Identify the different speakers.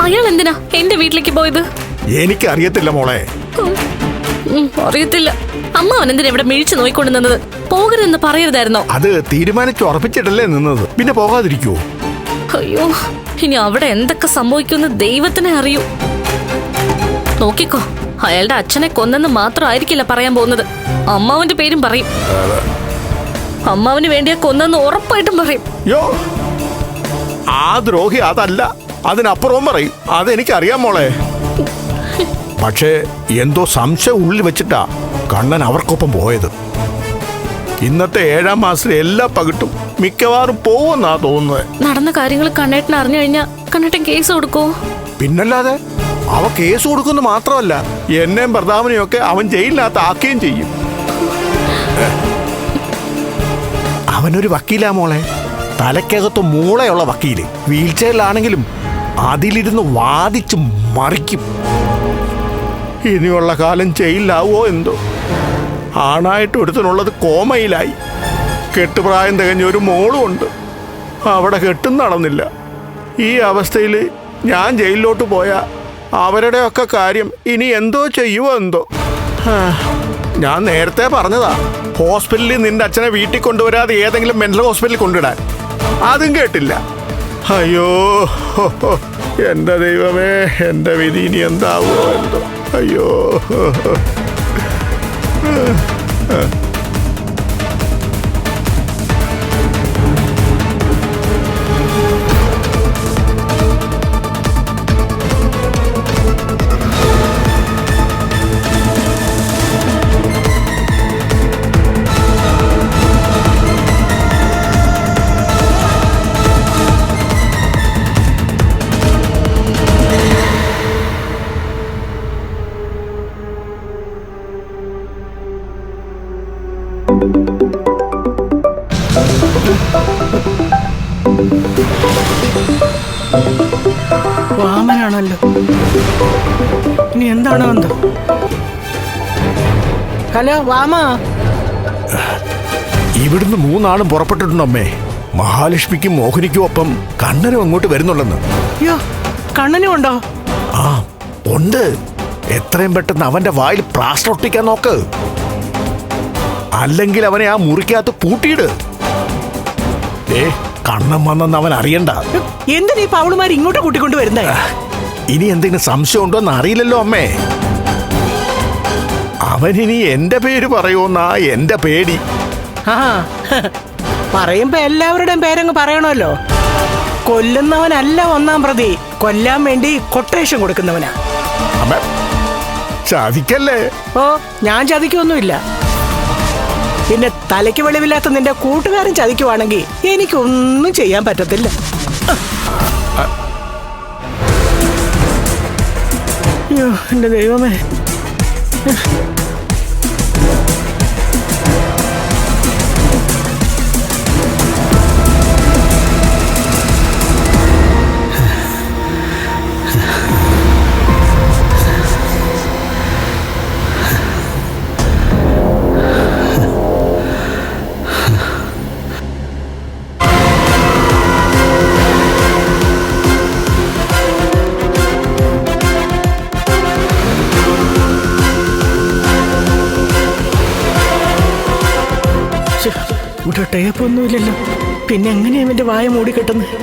Speaker 1: അയാൾ എന്തിനാ എന്റെ വീട്ടിലേക്ക് പോയത്?
Speaker 2: എനിക്കറിയത്തില്ല മോളെ.
Speaker 1: അറിയത്തില്ല. അമ്മ അവനെന്തിനാ ഇവിടെ മിഴിച്ചു നോയിക്കൊണ്ട് നിന്നത്? പോകരുതെന്ന് പറയരുതായിരുന്നോ?
Speaker 2: അത് തീരുമാനിച്ചു ഉറപ്പിച്ചിട്ടല്ലേ നിന്നത്, പിന്നെ പോകാതിരിക്കുവോ?
Speaker 1: അയ്യോ, ഇനി അവിടെ എന്തൊക്കെ സംഭവിക്കുമെന്ന് ദൈവത്തിനെ അറിയൂ. നോക്കിക്കോ, അയാളുടെ അച്ഛനെ കൊന്നെന്ന് മാത്രമായിരിക്കില്ല പറയാൻ പോകുന്നത്, അമ്മാവന്റെ പേരും പറയും. അമ്മാവന് വേണ്ടിയാ കൊന്നെന്ന് ഉറപ്പായിട്ടും പറയും.
Speaker 2: യോ, ആ ദ്രോഹി അതല്ല, അതിനപ്പുറവും പറയും. അതെനിക്കറിയാം മോളെ. പക്ഷേ എന്തോ സംശയം ഉള്ളിൽ വെച്ചിട്ടാ കണ്ണൻ അവർക്കൊപ്പം പോയത്. ഇന്നത്തെ 7ാം മാസത്തിലെ എല്ലാ പകിട്ടും മിക്കവാറും പോവെന്നാ തോന്നുന്നത്.
Speaker 1: നടന്ന കാര്യങ്ങൾ കണ്ണേട്ടൻ അറിഞ്ഞു കഴിഞ്ഞാ കണ്ണേട്ടൻ കേസ് കൊടുക്കോ?
Speaker 2: പിന്നല്ലാതെ. അവ കേസ് കൊടുക്കുന്നു മാത്രമല്ല, എന്നെയും ഭർത്താവിനെയും ഒക്കെ അവൻ ജയിലിനകത്ത് ആക്കുകയും ചെയ്യും. അവനൊരു വക്കീലാ മോളെ, തലയ്ക്കകത്ത് മൂളയുള്ള വക്കീല്. വീൽ ചെയറിലാണെങ്കിലും അതിലിരുന്ന് വാദിച്ച് മറിക്കും. ഇനിയുള്ള കാലം ജയിലിലാവോ എന്തോ. ആണായിട്ട് ഒരുത്തനുള്ളത് കോമയിലായി. കെട്ടുപ്രായം തികഞ്ഞ ഒരു മോളും ഉണ്ട്, അവിടെ കെട്ടും നടന്നില്ല. ഈ അവസ്ഥയിൽ ഞാൻ ജയിലിലോട്ട് പോയാൽ അവരുടെയൊക്കെ കാര്യം ഇനി എന്തോ ചെയ്യുമോ എന്തോ. ഞാൻ നേരത്തെ പറഞ്ഞതാ, ഹോസ്പിറ്റലിൽ നിന്റെ അച്ഛനെ വീട്ടിൽ കൊണ്ടുവരാതെ ഏതെങ്കിലും മെന്റൽ ഹോസ്പിറ്റലിൽ കൊണ്ടിടാൻ. അതും കേട്ടില്ല. അയ്യോ, എൻ്റെ ദൈവമേ, എൻ്റെ വിധി ഇനി എന്താവോ എന്തോ. അയ്യോ.
Speaker 3: വാമനാണല്ലോ. ഇനി എന്താണോ എന്തോ. ഹലോ വാമ.
Speaker 2: ഇവിടുന്ന് 3 ആളും പുറപ്പെട്ടിട്ടുണ്ടമ്മേ. മഹാലക്ഷ്മിക്കും മോഹിനിക്കും ഒപ്പം കണ്ണനും അങ്ങോട്ട് വരുന്നുണ്ടെന്ന്.
Speaker 3: അയ്യോ, കണ്ണനും ഉണ്ടോ?
Speaker 2: ആ ഉണ്ട്. എത്രയും പെട്ടെന്ന് അവന്റെ വായിൽ പ്ലാസ്റ്റർ ഒട്ടിക്കാൻ നോക്ക്, അല്ലെങ്കിൽ അവനെ ആ മുറിക്കകത്ത് പൂട്ടിയിട്. കണ്ണം വന്നെന്ന് അവൻ അറിയണ്ട.
Speaker 3: എന്തിനാ ഈ പൗളുമാർ ഇങ്ങോട്ട് കൂട്ടിക്കൊണ്ട് വരുന്നേ?
Speaker 2: ഇനി എന്തെങ്കിലും സംശയം ഉണ്ടോ എന്ന് അറിയില്ലല്ലോ അമ്മേ. അവനിനി എന്റെ പേര് പറയുമെന്നാ എന്റെ പേടി.
Speaker 3: ആ, പറയുമ്പോ എല്ലാവരുടെയും പേരങ്ങ് പറയണമല്ലോ. കൊല്ലുന്നവനല്ല 1ാം പ്രതി, കൊല്ലാൻ വേണ്ടി കൊട്ടേഷൻ കൊടുക്കുന്നവനാ.
Speaker 2: അമ്മ ചതിക്കല്ലേ?
Speaker 3: ഓ, ഞാൻ ചതിക്കൊന്നുമില്ല. പിന്നെ തലയ്ക്ക് വെളിവില്ലാത്ത നിന്റെ കൂട്ടുകാരൻ ചതിക്കുവാണെങ്കിൽ എനിക്കൊന്നും ചെയ്യാൻ പറ്റത്തില്ല. അയ്യോ, എന്റെ ദൈവമേ. ഇവിടെ ടേപ്പൊന്നുമില്ലല്ലോ, പിന്നെ എങ്ങനെയാ ഇവന്റെ വായ മൂടി കിട്ടുന്നത്?